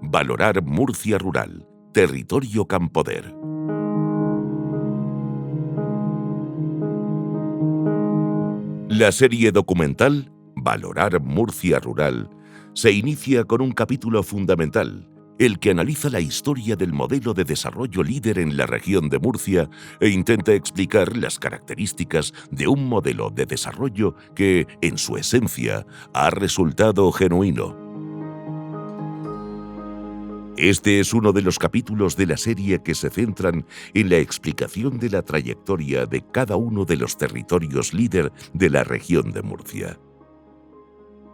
Valorar Murcia Rural, territorio Campoder. La serie documental Valorar Murcia Rural se inicia con un capítulo fundamental, el que analiza la historia del modelo de desarrollo líder en la región de Murcia e intenta explicar las características de un modelo de desarrollo que, en su esencia, ha resultado genuino. Este es uno de los capítulos de la serie que se centran en la explicación de la trayectoria de cada uno de los territorios líder de la región de Murcia.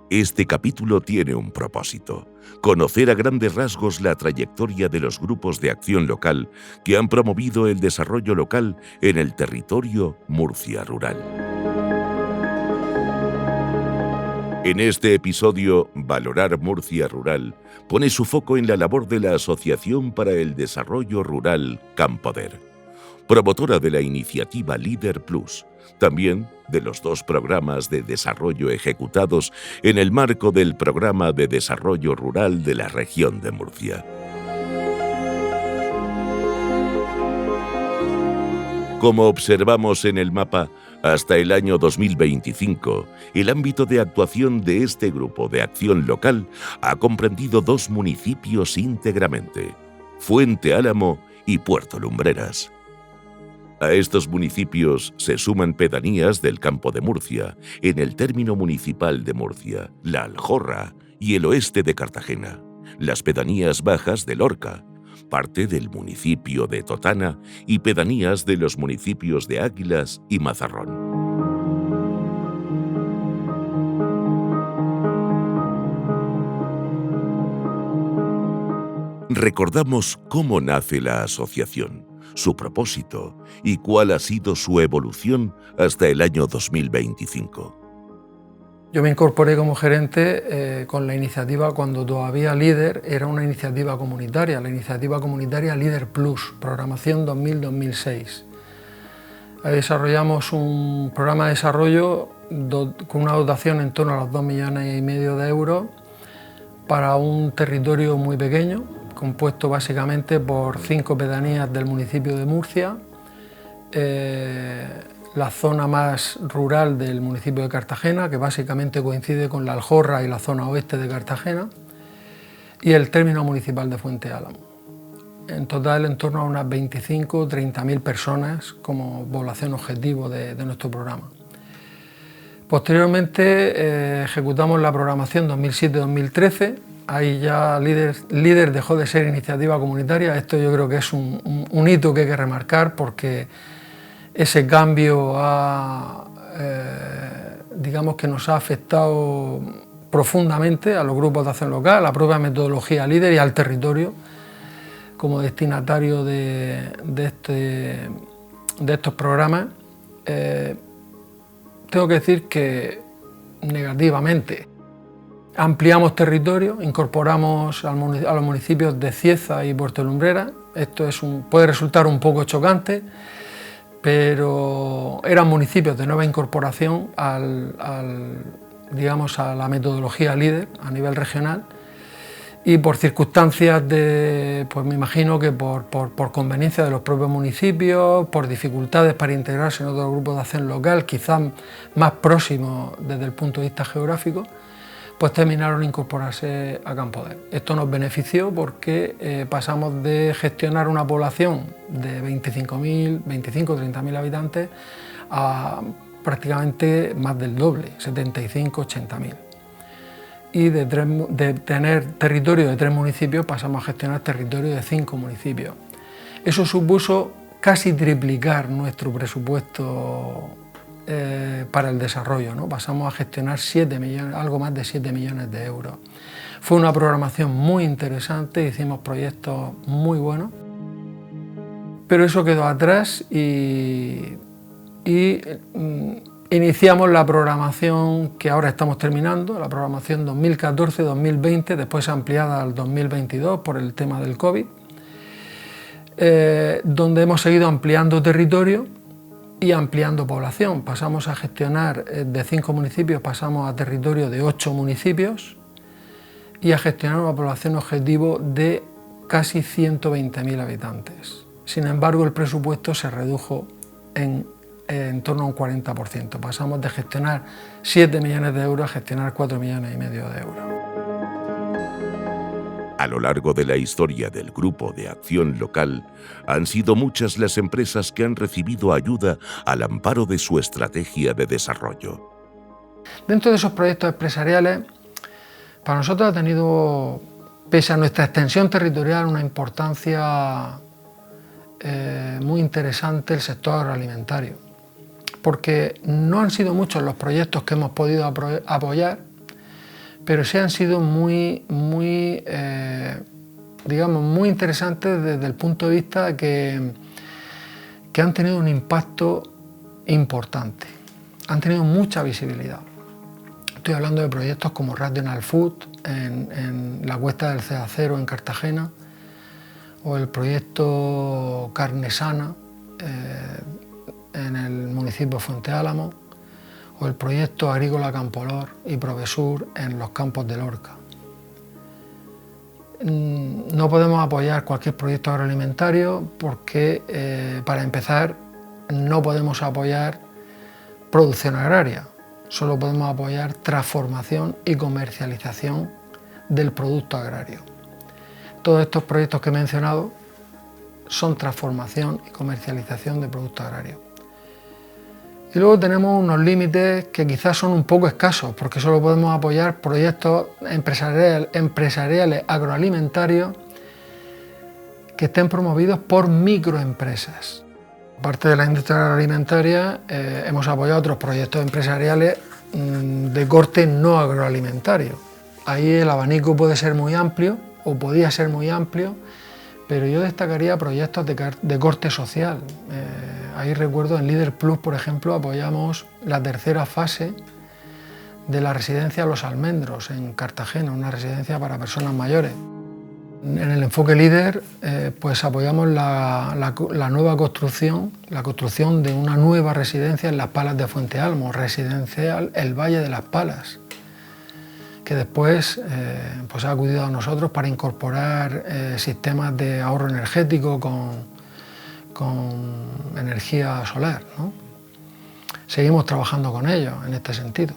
Este capítulo tiene un propósito: conocer a grandes rasgos la trayectoria de los grupos de acción local que han promovido el desarrollo local en el territorio Murcia Rural. En este episodio, Valorar Murcia Rural pone su foco en la labor de la Asociación para el Desarrollo Rural Campoder, promotora de la iniciativa Líder Plus, también de los 2 programas de desarrollo ejecutados en el marco del Programa de Desarrollo Rural de la región de Murcia. Como observamos en el mapa, hasta el año 2025, el ámbito de actuación de este grupo de acción local ha comprendido 2 municipios íntegramente: Fuente Álamo y Puerto Lumbreras. A estos municipios se suman pedanías del Campo de Murcia, en el término municipal de Murcia, La Aljorra y el oeste de Cartagena, las pedanías bajas de Lorca, parte del municipio de Totana y pedanías de los municipios de Águilas y Mazarrón. Recordamos cómo nace la asociación, su propósito y cuál ha sido su evolución hasta el año 2025. Yo me incorporé como gerente con la iniciativa cuando todavía Líder era una iniciativa comunitaria, la iniciativa comunitaria Líder Plus, programación 2000-2006. Ahí desarrollamos un programa de desarrollo con una dotación en torno a los 2,5 millones de euros para un territorio muy pequeño, compuesto básicamente por 5 pedanías del municipio de Murcia, la zona más rural del municipio de Cartagena, que básicamente coincide con La Aljorra y la zona oeste de Cartagena, y el término municipal de Fuente Álamo. En total, en torno a unas 25 o 30.000 personas como población objetivo de nuestro programa. Posteriormente ejecutamos la programación 2007-2013, ahí ya Líder dejó de ser iniciativa comunitaria. Esto yo creo que es un hito que hay que remarcar, porque ese cambio digamos que nos ha afectado profundamente a los grupos de acción local, a la propia metodología Líder y al territorio como destinatario de estos programas. Tengo que decir que negativamente. Ampliamos territorio, incorporamos a los municipios de Cieza y Puerto Lumbreras. Esto puede resultar un poco chocante, pero eran municipios de nueva incorporación digamos, a la metodología Líder a nivel regional, y por circunstancias pues me imagino que por conveniencia de los propios municipios, por dificultades para integrarse en otros grupos de acción local, quizás más próximos desde el punto de vista geográfico, pues terminaron incorporarse a Campoder. Esto nos benefició porque pasamos de gestionar una población de 25 o 30.000 habitantes a prácticamente más del doble, 75 o 80.000. Y de tener territorio de 3 municipios pasamos a gestionar territorio de 5 municipios. Eso supuso casi triplicar nuestro presupuesto para el desarrollo, ¿no? Pasamos a gestionar 7 millones, algo más de 7 millones de euros. Fue una programación muy interesante, hicimos proyectos muy buenos, pero eso quedó atrás y iniciamos la programación que ahora estamos terminando, la programación 2014-2020, después ampliada al 2022 por el tema del COVID, donde hemos seguido ampliando territorio y ampliando población. Pasamos a gestionar de 5 municipios, pasamos a territorio de 8 municipios y a gestionar una población objetivo de casi 120.000 habitantes. Sin embargo, el presupuesto se redujo en torno a un 40%. Pasamos de gestionar 7 millones de euros a gestionar 4,5 millones de euros. A lo largo de la historia del Grupo de Acción Local, han sido muchas las empresas que han recibido ayuda al amparo de su estrategia de desarrollo. Dentro de esos proyectos empresariales, para nosotros ha tenido, pese a nuestra extensión territorial, una importancia muy interesante el sector agroalimentario, porque no han sido muchos los proyectos que hemos podido apoyar, pero sí han sido muy interesantes desde el punto de vista que han tenido un impacto importante, han tenido mucha visibilidad. Estoy hablando de proyectos como Regional Food en la Cuesta del Ceacero en Cartagena, o el proyecto Carne Sana en el municipio de Fuente Álamo, o el proyecto Agrícola Campolor y Provesur en los campos de Lorca. No podemos apoyar cualquier proyecto agroalimentario porque, para empezar, no podemos apoyar producción agraria, solo podemos apoyar transformación y comercialización del producto agrario. Todos estos proyectos que he mencionado son transformación y comercialización de producto agrario. Y luego tenemos unos límites que quizás son un poco escasos, porque solo podemos apoyar proyectos empresariales agroalimentarios que estén promovidos por microempresas. Aparte de la industria agroalimentaria, hemos apoyado otros proyectos empresariales de corte no agroalimentario. Ahí el abanico puede ser muy amplio, o podía ser muy amplio, pero yo destacaría proyectos de corte social. Ahí recuerdo en Líder Plus, por ejemplo, apoyamos la tercera fase de la residencia Los Almendros en Cartagena, una residencia para personas mayores. En el enfoque Líder, pues apoyamos la nueva construcción, la construcción de una nueva residencia en Las Palas de Fuente Álamo, residencial El Valle de las Palas, que después pues ha acudido a nosotros para incorporar sistemas de ahorro energético con energía solar, ¿no? Seguimos trabajando con ellos en este sentido.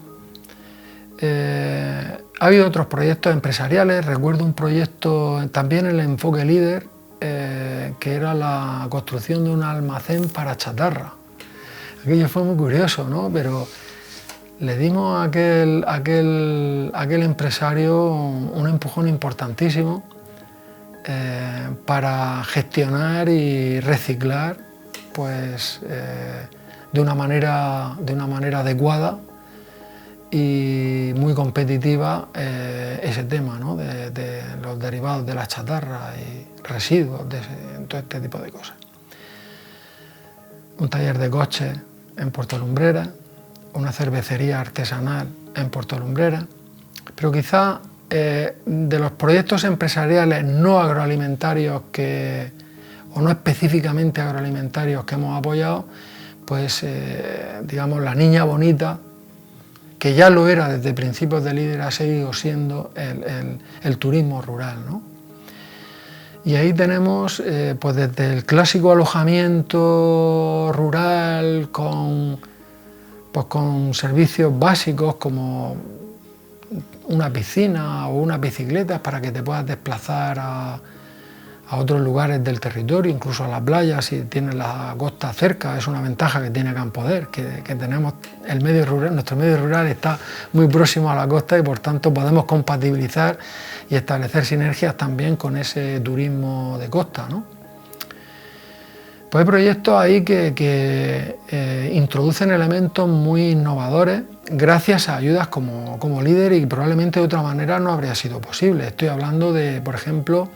Ha habido otros proyectos empresariales. Recuerdo un proyecto también en el enfoque Líder, que era la construcción de un almacén para chatarra. Aquello fue muy curioso, ¿no? Pero le dimos a aquel empresario un empujón importantísimo para gestionar y reciclar, pues, de una manera adecuada y muy competitiva ese tema, ¿no? de los derivados de la chatarra y residuos, todo este tipo de cosas. Un taller de coches en Puerto Lumbreras, una cervecería artesanal en Puerto Lumbreras, pero quizá de los proyectos empresariales no agroalimentarios o no específicamente agroalimentarios que hemos apoyado, pues digamos la niña bonita, que ya lo era desde principios de Líder, ha seguido siendo el turismo rural, ¿no? Y ahí tenemos pues desde el clásico alojamiento rural con servicios básicos como una piscina o unas bicicletas para que te puedas desplazar a otros lugares del territorio, incluso a la playa si tienes la costa cerca. Es una ventaja que tiene Campoder, que tenemos el medio rural, nuestro medio rural está muy próximo a la costa y por tanto podemos compatibilizar y establecer sinergias también con ese turismo de costa, ¿no? Pues hay proyectos ahí que introducen elementos muy innovadores gracias a ayudas como Líder, y probablemente de otra manera no habría sido posible. Estoy hablando de, por ejemplo,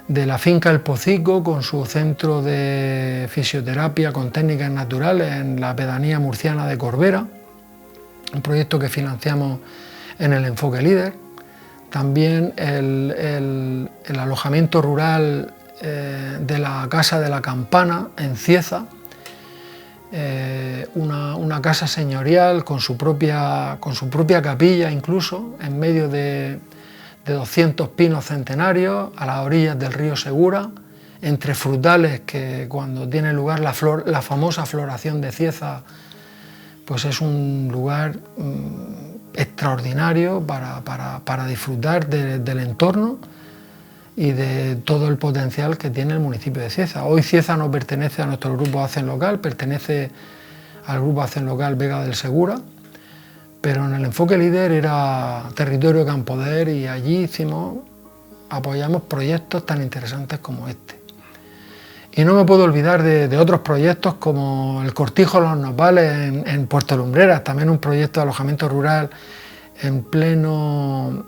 de la finca El Pocico con su centro de fisioterapia con técnicas naturales en la pedanía murciana de Corbera, un proyecto que financiamos en el enfoque Líder. También el alojamiento rural de la Casa de la Campana en Cieza, una casa señorial con su propia capilla, incluso en medio de 200 pinos centenarios a las orillas del río Segura, entre frutales, que cuando tiene lugar la famosa floración de Cieza, pues es un lugar extraordinario para disfrutar del entorno y de todo el potencial que tiene el municipio de Cieza. Hoy Cieza no pertenece a nuestro grupo de acción local, pertenece al grupo de acción local Vega del Segura, pero en el enfoque líder era territorio Campoder y allí apoyamos proyectos tan interesantes como este. Y no me puedo olvidar de otros proyectos como el Cortijo Los Nopales en Puerto Lumbreras, también un proyecto de alojamiento rural en pleno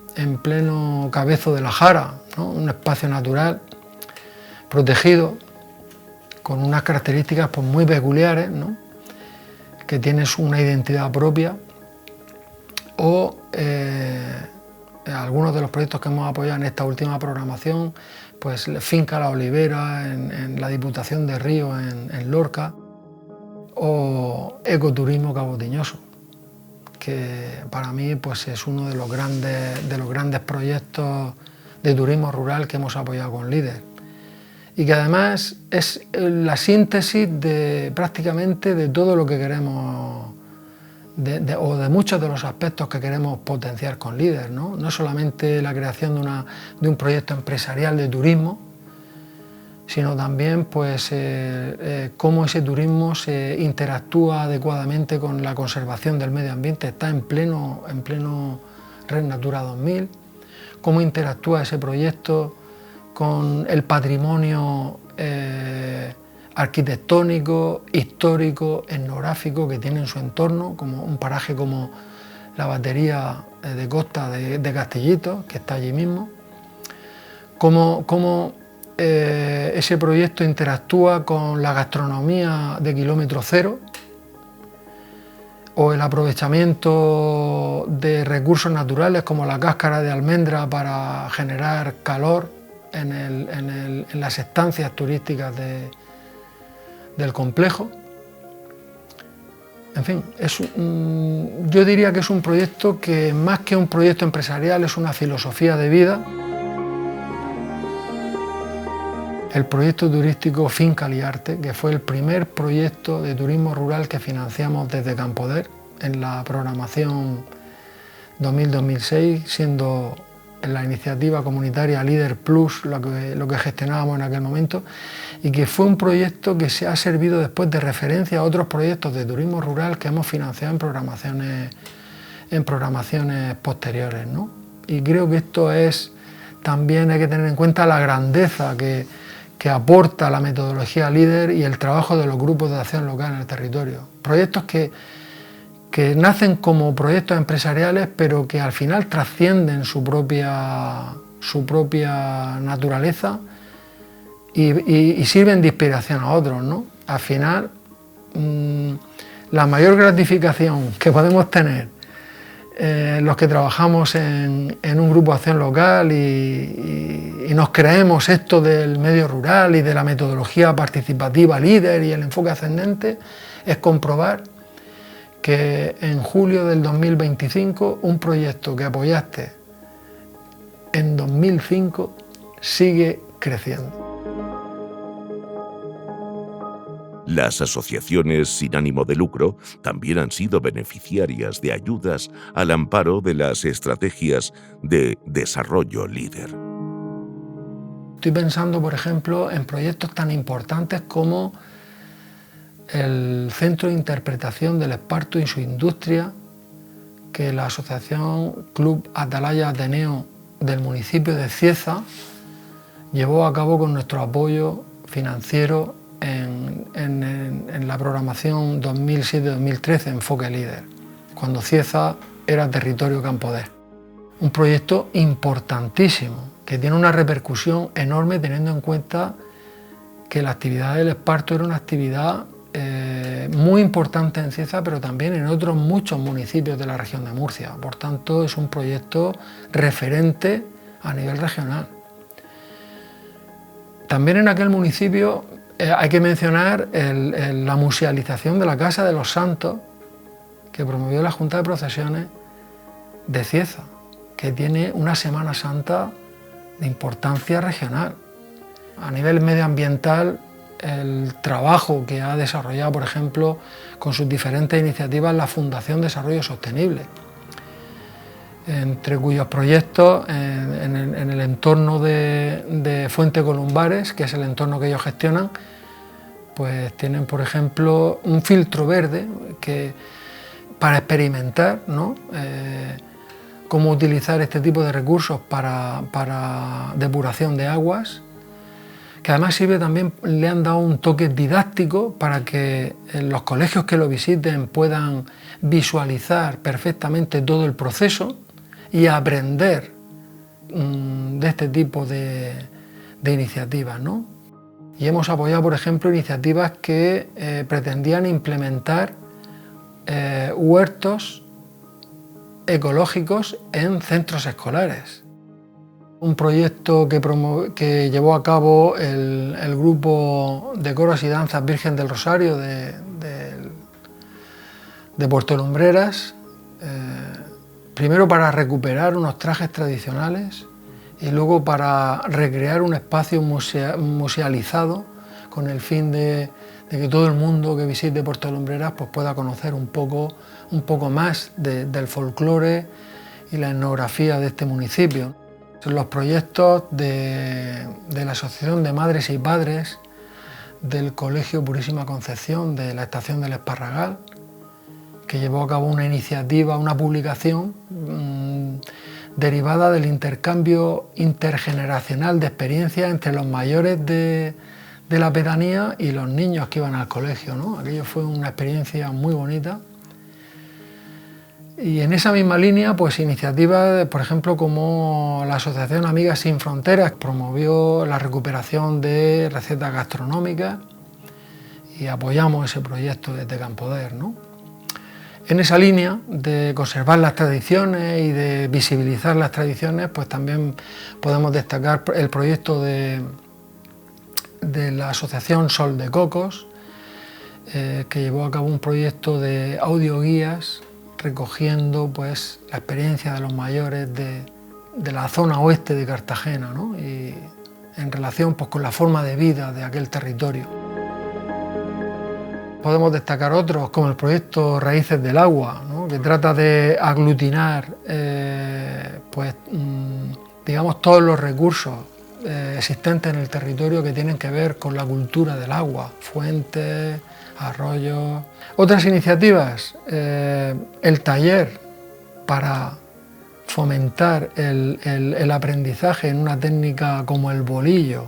Cabezo de la Jara, ¿no? Un espacio natural protegido con unas características pues, muy peculiares, ¿no? Que tiene una identidad propia, o algunos de los proyectos que hemos apoyado en esta última programación, pues Finca La Olivera en la Diputación de Río en Lorca, o Ecoturismo Cabo Tiñoso, que para mí pues, es uno de los grandes proyectos de turismo rural que hemos apoyado con Líder, y que además es la síntesis prácticamente de todo lo que queremos, o de muchos de los aspectos que queremos potenciar con Líder, ¿no? No solamente la creación de un proyecto empresarial de turismo, sino también pues, cómo ese turismo se interactúa adecuadamente con la conservación del medio ambiente, está en pleno Red Natura 2000, cómo interactúa ese proyecto con el patrimonio arquitectónico, histórico, etnográfico que tiene en su entorno, como un paraje como la batería de costa de Castellitos, que está allí mismo, cómo ese proyecto interactúa con la gastronomía de kilómetro cero, o el aprovechamiento de recursos naturales como la cáscara de almendra para generar calor en las estancias turísticas del complejo. En fin, yo diría que es un proyecto que más que un proyecto empresarial es una filosofía de vida. El proyecto turístico Finca Liarte, que fue el primer proyecto de turismo rural que financiamos desde Campoder en la programación 2000-2006, siendo en la iniciativa comunitaria Líder Plus lo que gestionábamos en aquel momento, y que fue un proyecto que se ha servido después de referencia a otros proyectos de turismo rural que hemos financiado en programaciones posteriores, ¿no? Y creo que esto también hay que tener en cuenta la grandeza que aporta la metodología Líder y el trabajo de los grupos de acción local en el territorio. Proyectos que nacen como proyectos empresariales, pero que al final trascienden su propia naturaleza y sirven de inspiración a otros, ¿no? Al final, la mayor gratificación que podemos tener los que trabajamos en un grupo de acción local y nos creemos esto del medio rural y de la metodología participativa Líder y el enfoque ascendente, es comprobar que en julio del 2025 un proyecto que apoyaste en 2005 sigue creciendo. Las asociaciones sin ánimo de lucro también han sido beneficiarias de ayudas al amparo de las estrategias de desarrollo Líder. Estoy pensando, por ejemplo, en proyectos tan importantes como el Centro de Interpretación del Esparto y su industria, que la Asociación Club Atalaya Ateneo del municipio de Cieza llevó a cabo con nuestro apoyo financiero en la programación 2007-2013 Enfoque Líder, cuando Cieza era territorio Campoder. Un proyecto importantísimo, que tiene una repercusión enorme teniendo en cuenta que la actividad del Esparto era una actividad muy importante en Cieza, pero también en otros muchos municipios de la región de Murcia. Por tanto, es un proyecto referente a nivel regional. También en aquel municipio Hay que mencionar la musealización de la Casa de los Santos que promovió la Junta de Procesiones de Cieza, que tiene una Semana Santa de importancia regional. A nivel medioambiental, el trabajo que ha desarrollado, por ejemplo, con sus diferentes iniciativas, la Fundación Desarrollo Sostenible, entre cuyos proyectos en el entorno de Fuente Columbares, que es el entorno que ellos gestionan, pues tienen, por ejemplo, un filtro verde para experimentar, ¿no? Cómo utilizar este tipo de recursos para depuración de aguas, que además sirve también, le han dado un toque didáctico para que los colegios que lo visiten puedan visualizar perfectamente todo el proceso y aprender de este tipo de iniciativas, ¿no? Y hemos apoyado, por ejemplo, iniciativas que pretendían implementar huertos ecológicos en centros escolares. Un proyecto que llevó a cabo el grupo de coros y danzas Virgen del Rosario de Puerto Lumbreras, primero para recuperar unos trajes tradicionales y luego para recrear un espacio musealizado con el fin de que todo el mundo que visite Puerto Lumbreras pues pueda conocer un poco más del folclore y la etnografía de este municipio. Son los proyectos de la Asociación de Madres y Padres del Colegio Purísima Concepción de la Estación del Esparragal, que llevó a cabo una iniciativa, una publicación derivada del intercambio intergeneracional de experiencias entre los mayores de la pedanía y los niños que iban al colegio, ¿no? Aquello fue una experiencia muy bonita. Y en esa misma línea, pues iniciativas, por ejemplo, como la Asociación Amigas Sin Fronteras, promovió la recuperación de recetas gastronómicas y apoyamos ese proyecto desde Campoder, ¿no? En esa línea de conservar las tradiciones y de visibilizar las tradiciones, pues también podemos destacar el proyecto de la Asociación Sol de Cocos, que llevó a cabo un proyecto de audioguías recogiendo pues la experiencia de los mayores de la zona oeste de Cartagena, ¿no? Y en relación pues con la forma de vida de aquel territorio. Podemos destacar otros como el proyecto Raíces del Agua, ¿no? Que trata de aglutinar digamos todos los recursos existentes en el territorio que tienen que ver con la cultura del agua, fuentes, arroyos. Otras iniciativas, el taller para fomentar el aprendizaje en una técnica como el bolillo,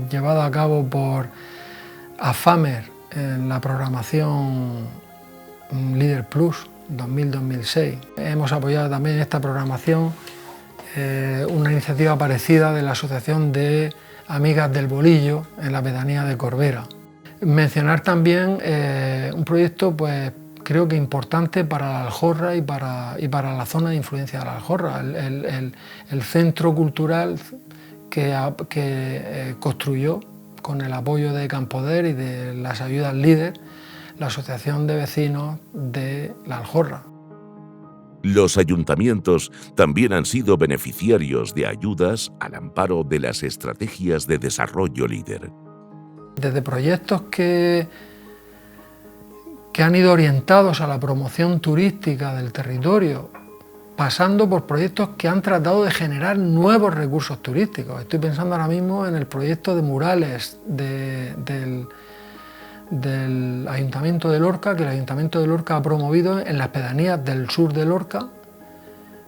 llevado a cabo por AFAMER en la programación Líder Plus 2000-2006. Hemos apoyado también en esta programación una iniciativa parecida de la Asociación de Amigas del Bolillo en la pedanía de Corbera. Mencionar también un proyecto pues creo que importante para la Aljorra y para la zona de influencia de la Aljorra, el centro cultural que construyó con el apoyo de Campoder y de las ayudas Líder, la Asociación de Vecinos de la Aljorra. Los ayuntamientos también han sido beneficiarios de ayudas al amparo de las estrategias de desarrollo Líder. Desde proyectos que han ido orientados a la promoción turística del territorio, pasando por proyectos que han tratado de generar nuevos recursos turísticos. Estoy pensando ahora mismo en el proyecto de murales del Ayuntamiento de Lorca, que el Ayuntamiento de Lorca ha promovido en las pedanías del sur de Lorca,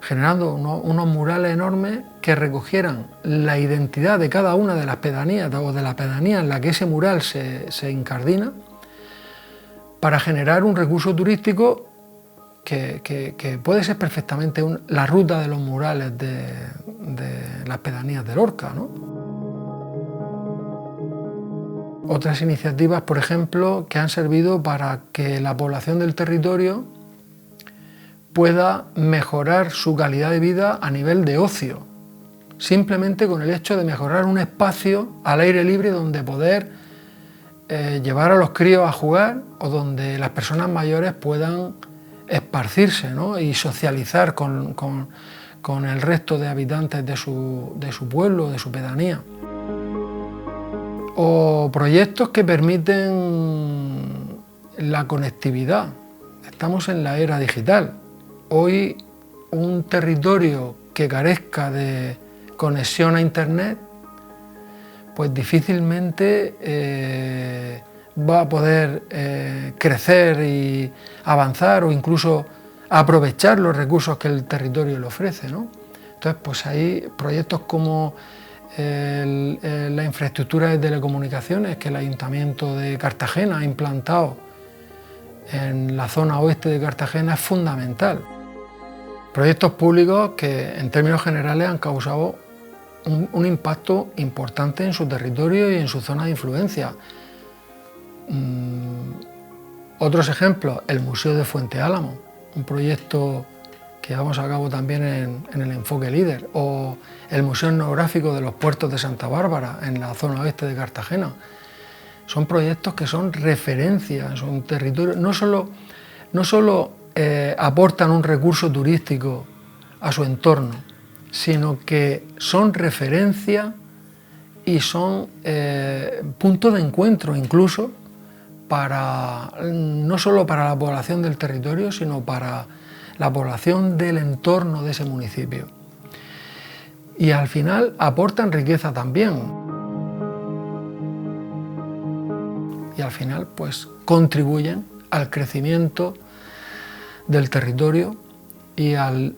generando unos murales enormes que recogieran la identidad de cada una de las pedanías o de la pedanía en la que ese mural se incardina, para generar un recurso turístico que puede ser perfectamente la ruta de los murales de las pedanías de Lorca, ¿no? Otras iniciativas, por ejemplo, que han servido para que la población del territorio pueda mejorar su calidad de vida a nivel de ocio, simplemente con el hecho de mejorar un espacio al aire libre donde poder llevar a los críos a jugar o donde las personas mayores puedan esparcirse, ¿no? Y socializar con el resto de habitantes de su pueblo, de su pedanía. O proyectos que permiten la conectividad. Estamos en la era digital. Hoy un territorio que carezca de conexión a Internet, pues difícilmente va a poder crecer y avanzar o incluso aprovechar los recursos que el territorio le ofrece, ¿no? Entonces, pues hay proyectos como la infraestructura de telecomunicaciones que el Ayuntamiento de Cartagena ha implantado en la zona oeste de Cartagena es fundamental. Proyectos públicos que en términos generales han causado un impacto importante en su territorio y en su zona de influencia. Otros ejemplos, el Museo de Fuente Álamo, un proyecto que llevamos a cabo también en el enfoque líder, o el Museo Etnográfico de los Puertos de Santa Bárbara, en la zona oeste de Cartagena. Son proyectos que son referencia, son territorios, no solo aportan un recurso turístico a su entorno, sino que son referencia y son punto de encuentro incluso no solo para la población del territorio, sino para la población del entorno de ese municipio. Y al final aportan riqueza también. Y al final pues contribuyen al crecimiento del territorio y al,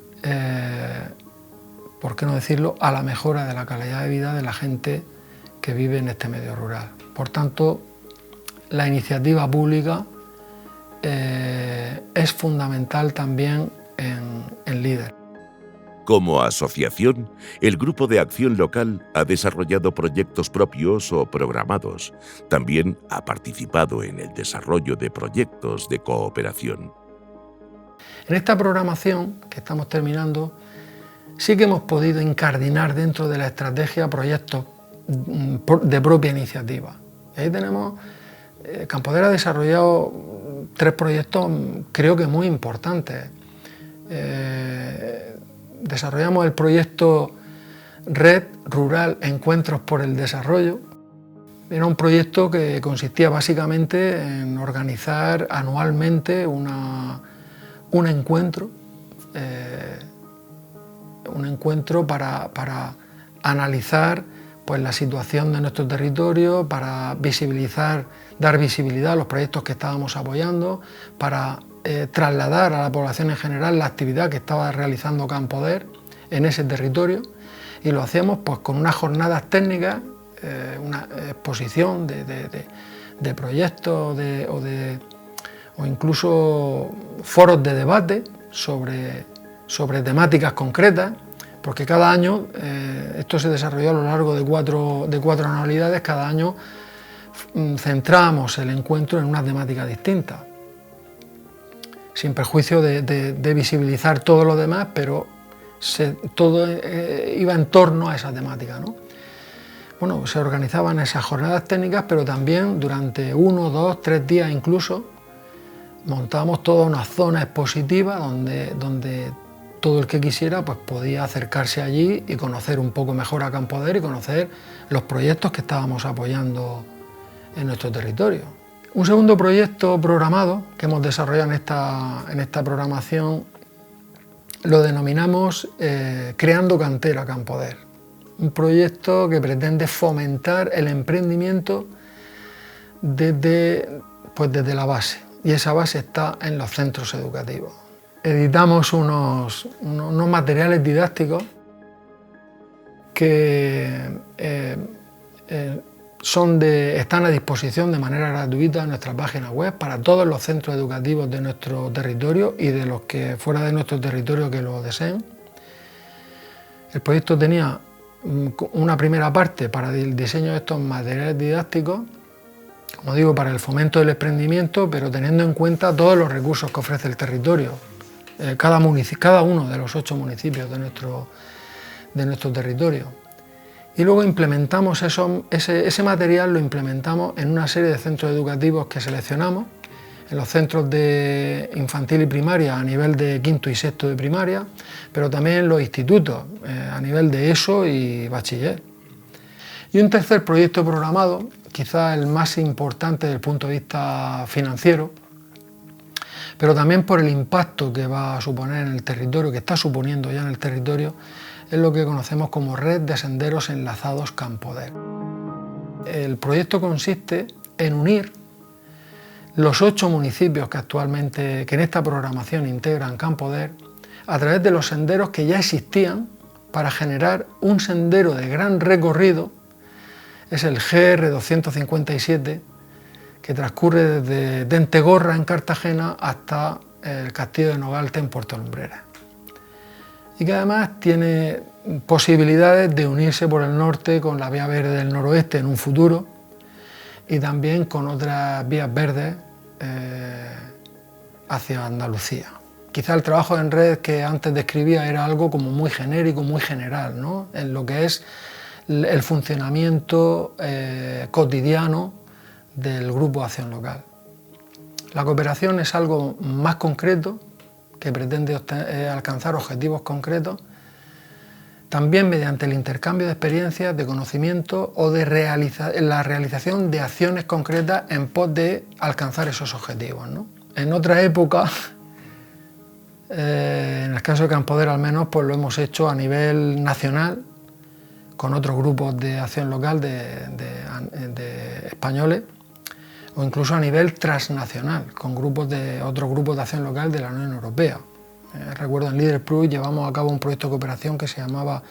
por qué no decirlo, a la mejora de la calidad de vida de la gente que vive en este medio rural. Por tanto, la iniciativa pública es fundamental también en LEADER. Como asociación, el Grupo de Acción Local ha desarrollado proyectos propios o programados. También ha participado en el desarrollo de proyectos de cooperación. En esta programación que estamos terminando, sí que hemos podido incardinar dentro de la estrategia proyectos de propia iniciativa. Y ahí tenemos, Campoder ha desarrollado 3 proyectos creo que muy importantes. Desarrollamos el proyecto Red Rural Encuentros por el Desarrollo. Era un proyecto que consistía básicamente en organizar anualmente un encuentro para analizar pues, la situación de nuestro territorio, para dar visibilidad a los proyectos que estábamos apoyando, para trasladar a la población en general la actividad que estaba realizando Campoder en ese territorio, y lo hacíamos pues, con unas jornadas técnicas, una exposición de proyectos o incluso foros de debate sobre temáticas concretas, porque cada año, esto se desarrolló a lo largo de cuatro anualidades, cada año centrábamos el encuentro en una temática distinta, sin perjuicio de visibilizar todo lo demás, pero todo iba en torno a esa temática, ¿no? Bueno, se organizaban esas jornadas técnicas, pero también durante 1, 2, 3 días incluso, montábamos toda una zona expositiva donde todo el que quisiera pues, podía acercarse allí y conocer un poco mejor a Campoder y conocer los proyectos que estábamos apoyando en nuestro territorio. Un segundo proyecto programado que hemos desarrollado en esta programación lo denominamos Creando Cantera Campoder. Un proyecto que pretende fomentar el emprendimiento desde la base, y esa base está en los centros educativos. Editamos unos materiales didácticos que están a disposición de manera gratuita en nuestra página web para todos los centros educativos de nuestro territorio y de los que fuera de nuestro territorio que lo deseen. El proyecto tenía una primera parte para el diseño de estos materiales didácticos, como digo, para el fomento del emprendimiento, pero teniendo en cuenta todos los recursos que ofrece el territorio, cada uno de los 8 municipios de nuestro territorio. Y luego implementamos ese material, lo implementamos en una serie de centros educativos que seleccionamos, en los centros de infantil y primaria a nivel de quinto y sexto de primaria, pero también en los institutos a nivel de ESO y bachiller. Y un tercer proyecto programado, quizás el más importante desde el punto de vista financiero, pero también por el impacto que va a suponer en el territorio, que está suponiendo ya en el territorio, es lo que conocemos como Red de Senderos Enlazados Campoder. El proyecto consiste en unir los 8 municipios que en esta programación integran Campoder a través de los senderos que ya existían para generar un sendero de gran recorrido. Es el GR 257, que transcurre desde Dentegorra en Cartagena hasta el Castillo de Nogalte en Puerto Lumbreras, y que además tiene posibilidades de unirse por el norte con la vía verde del noroeste en un futuro, y también con otras vías verdes hacia Andalucía. Quizá el trabajo en red que antes describía era algo como muy genérico, muy general, ¿no?, en lo que es el funcionamiento cotidiano del Grupo de Acción Local. La cooperación es algo más concreto, que pretende alcanzar objetivos concretos, también mediante el intercambio de experiencias, de conocimiento o de la realización de acciones concretas en pos de alcanzar esos objetivos, ¿no? En otra época, en el caso de Campoder al menos, pues lo hemos hecho a nivel nacional, con otros grupos de acción local de españoles, o incluso a nivel transnacional, con otros grupos de acción local de la Unión Europea. Recuerdo en Liderpro llevamos a cabo un proyecto de cooperación que se llamaba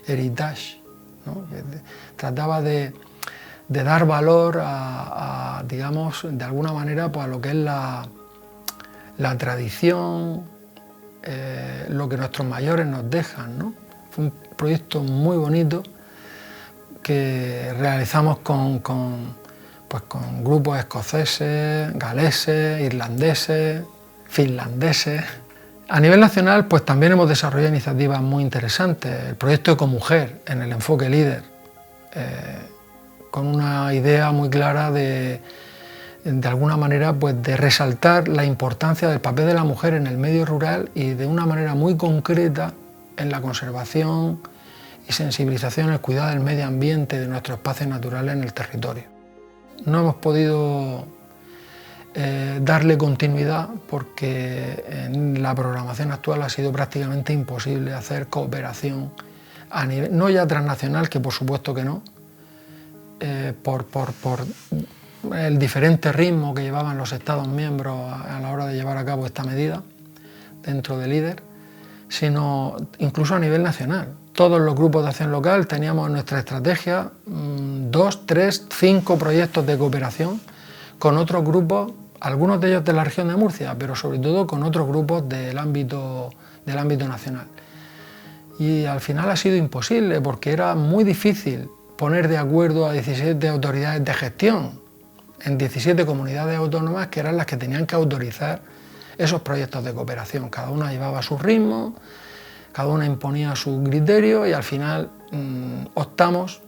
Heritage, ¿no?, que trataba de dar valor digamos, de alguna manera, pues, a lo que es la tradición, lo que nuestros mayores nos dejan, ¿no? Fue un proyecto muy bonito que realizamos con grupos escoceses, galeses, irlandeses, finlandeses. A nivel nacional, pues también hemos desarrollado iniciativas muy interesantes. El proyecto Ecomujer, en el enfoque líder, con una idea muy clara de alguna manera, pues de resaltar la importancia del papel de la mujer en el medio rural y de una manera muy concreta en la conservación y sensibilización al cuidado del medio ambiente, de nuestros espacios naturales en el territorio. No hemos podido darle continuidad porque en la programación actual ha sido prácticamente imposible hacer cooperación a nivel, no ya transnacional, que por supuesto que no, por el diferente ritmo que llevaban los Estados miembros a la hora de llevar a cabo esta medida dentro de LEADER, sino incluso a nivel nacional. Todos los grupos de acción local teníamos en nuestra estrategia 2, 3, 5 proyectos de cooperación con otros grupos, algunos de ellos de la región de Murcia, pero sobre todo con otros grupos del ámbito nacional. Y al final ha sido imposible porque era muy difícil poner de acuerdo a 17 autoridades de gestión en 17 comunidades autónomas que eran las que tenían que autorizar esos proyectos de cooperación. Cada una llevaba su ritmo, cada una imponía su criterio y al final optamos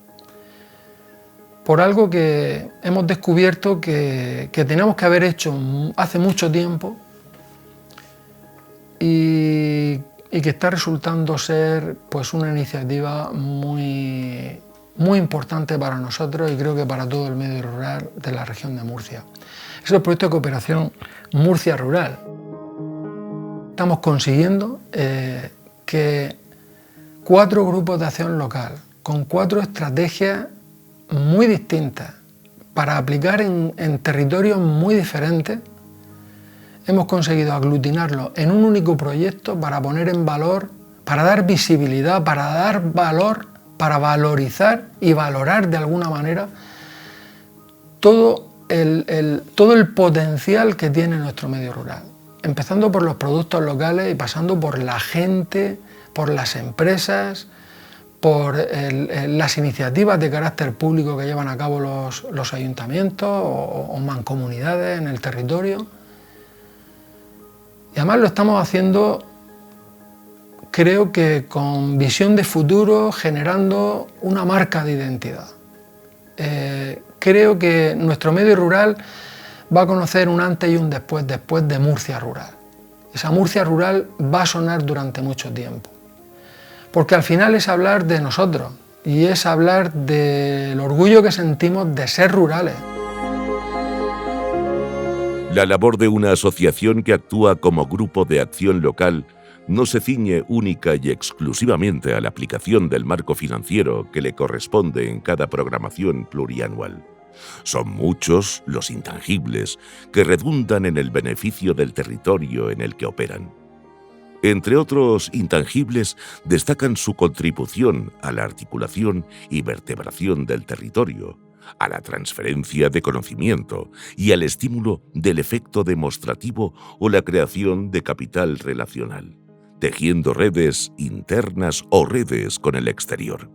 por algo que hemos descubierto que teníamos que haber hecho hace mucho tiempo y que está resultando ser, pues, una iniciativa muy importante para nosotros y creo que para todo el medio rural de la región de Murcia. Es el proyecto de cooperación Murcia Rural. Estamos consiguiendo que 4 grupos de acción local, con 4 estrategias muy distintas, para aplicar en territorios muy diferentes, hemos conseguido aglutinarlo en un único proyecto para poner en valor, para dar visibilidad, para dar valor, para valorizar y valorar de alguna manera todo el potencial que tiene nuestro medio rural, empezando por los productos locales y pasando por la gente, por las empresas, por las iniciativas de carácter público que llevan a cabo los ayuntamientos o mancomunidades en el territorio. Y además lo estamos haciendo, creo que con visión de futuro, generando una marca de identidad. Creo que nuestro medio rural va a conocer un antes y un después de Murcia rural. Esa Murcia rural va a sonar durante mucho tiempo, porque al final es hablar de nosotros y es hablar del orgullo que sentimos de ser rurales. La labor de una asociación que actúa como grupo de acción local no se ciñe única y exclusivamente a la aplicación del marco financiero que le corresponde en cada programación plurianual. Son muchos los intangibles que redundan en el beneficio del territorio en el que operan. Entre otros intangibles, destacan su contribución a la articulación y vertebración del territorio, a la transferencia de conocimiento y al estímulo del efecto demostrativo o la creación de capital relacional, tejiendo redes internas o redes con el exterior.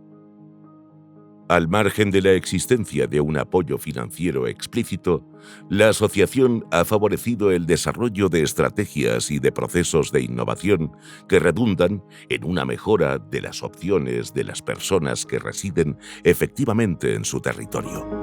Al margen de la existencia de un apoyo financiero explícito, la asociación ha favorecido el desarrollo de estrategias y de procesos de innovación que redundan en una mejora de las opciones de las personas que residen efectivamente en su territorio.